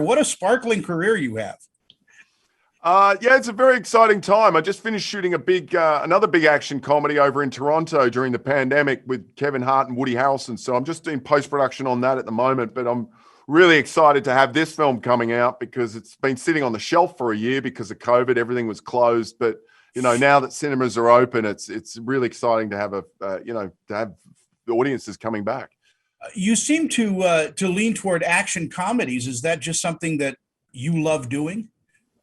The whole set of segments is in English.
What a sparkling career you have. Yeah, it's a very exciting time. I just finished shooting another big action comedy over in Toronto during the pandemic with Kevin Hart and Woody Harrelson. So I'm just doing post-production on that at the moment, but I'm really excited to have this film coming out because it's been sitting on the shelf for a year because of COVID. Everything was closed, but now that cinemas are open, it's really exciting to have to have the audiences coming back. You seem to lean toward action comedies. Is that just something that you love doing?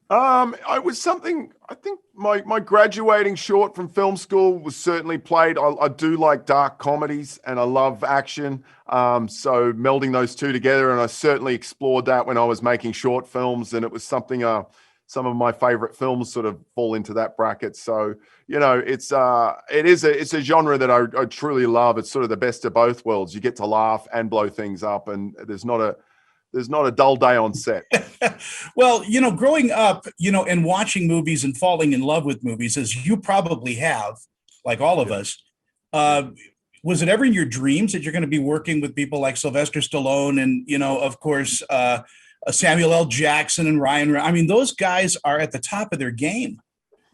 I was something, I think my graduating short from film school was certainly played. I do like dark comedies and I love action. So melding those two together, and I certainly explored that when I was making short films, and it was something, some of my favorite films sort of fall into that bracket. So, it's a genre that I truly love. It's sort of the best of both worlds. You get to laugh and blow things up, and there's not a dull day on set. Well, growing up, and watching movies and falling in love with movies, as you probably have, like all of us, was it ever in your dreams that you're going to be working with people like Sylvester Stallone and, of course, Samuel L. Jackson and Ryan? I mean, those guys are at the top of their game.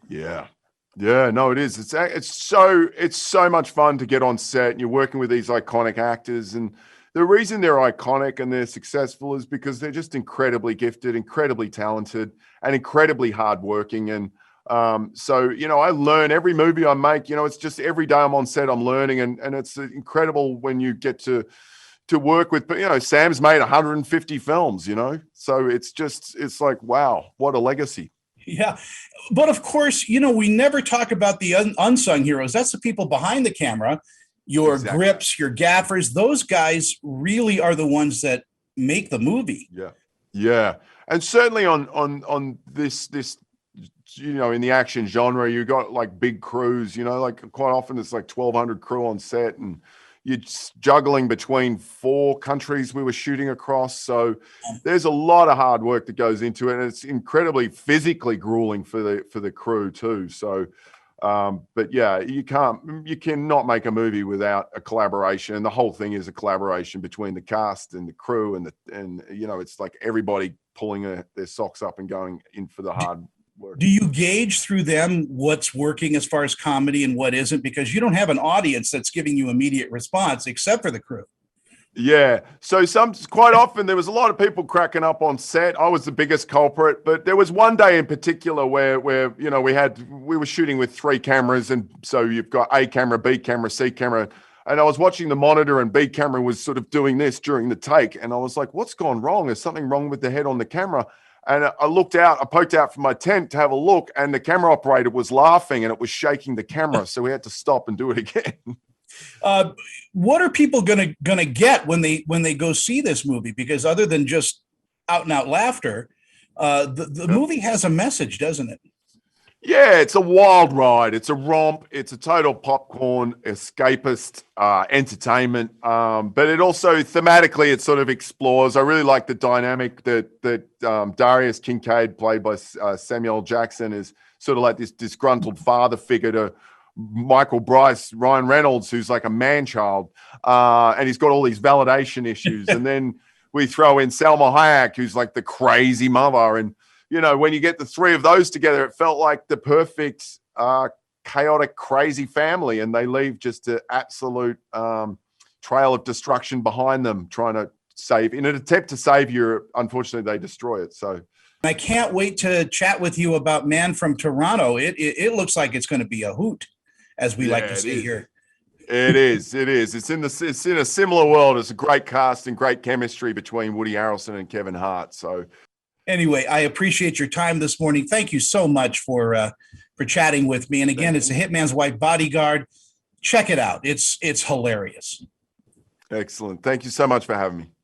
Yeah. Yeah, no, it is. It's so much fun to get on set and you're working with these iconic actors, and the reason they're iconic and they're successful is because they're just incredibly gifted, incredibly talented, and incredibly hardworking. And so, I learn every movie I make. It's just every day I'm on set, I'm learning, and it's incredible when you get to work with. But Sam's made 150 films. So it's like, wow, what a legacy. Yeah. But of course, we never talk about the unsung heroes. That's the people behind the camera, your grips, your gaffers. Those guys really are the ones that make the movie. Yeah. Yeah. And certainly on this, in the action genre, you got like big crews, like quite often it's like 1,200 crew on set, and you're juggling between 4 countries we were shooting across. So there's a lot of hard work that goes into it, and it's incredibly physically grueling for the crew too. So, but yeah, you cannot make a movie without a collaboration, and the whole thing is a collaboration between the cast and the crew, and it's like everybody pulling their socks up and going in for the hard work. Do you gauge through them what's working as far as comedy and what isn't? Because you don't have an audience that's giving you immediate response except for the crew. Yeah. So quite often there was a lot of people cracking up on set. I was the biggest culprit, but there was one day in particular where we were shooting with 3 cameras, and so you've got A camera, B camera, C camera. And I was watching the monitor, and B camera was sort of doing this during the take. And I was like, what's gone wrong? Is something wrong with the head on the camera? And I poked out from my tent to have a look, and the camera operator was laughing and it was shaking the camera. So we had to stop and do it again. What are people gonna get when they go see this movie? Because other than just out and out laughter, the movie has a message, doesn't it? Yeah, it's a wild ride. It's a romp. It's a total popcorn, escapist entertainment. But it also thematically, it sort of explores. I really like the dynamic that Darius Kincaid, played by Samuel L. Jackson, is sort of like this disgruntled father figure to Michael Bryce, Ryan Reynolds, who's like a man-child, and he's got all these validation issues. And then we throw in Salma Hayek, who's like the crazy mother, and when you get the 3 of those together, it felt like the perfect, chaotic, crazy family. And they leave just an absolute trail of destruction behind them, trying to save. In an attempt to save Europe, unfortunately, they destroy it. So I can't wait to chat with you about Man from Toronto. It looks like it's going to be a hoot, as we like to say here. It is. It's in a similar world. It's a great cast and great chemistry between Woody Harrelson and Kevin Hart. So. Anyway, I appreciate your time this morning. Thank you so much for chatting with me. And again, it's The Hitman's Wife, Bodyguard. Check it out. It's hilarious. Excellent. Thank you so much for having me.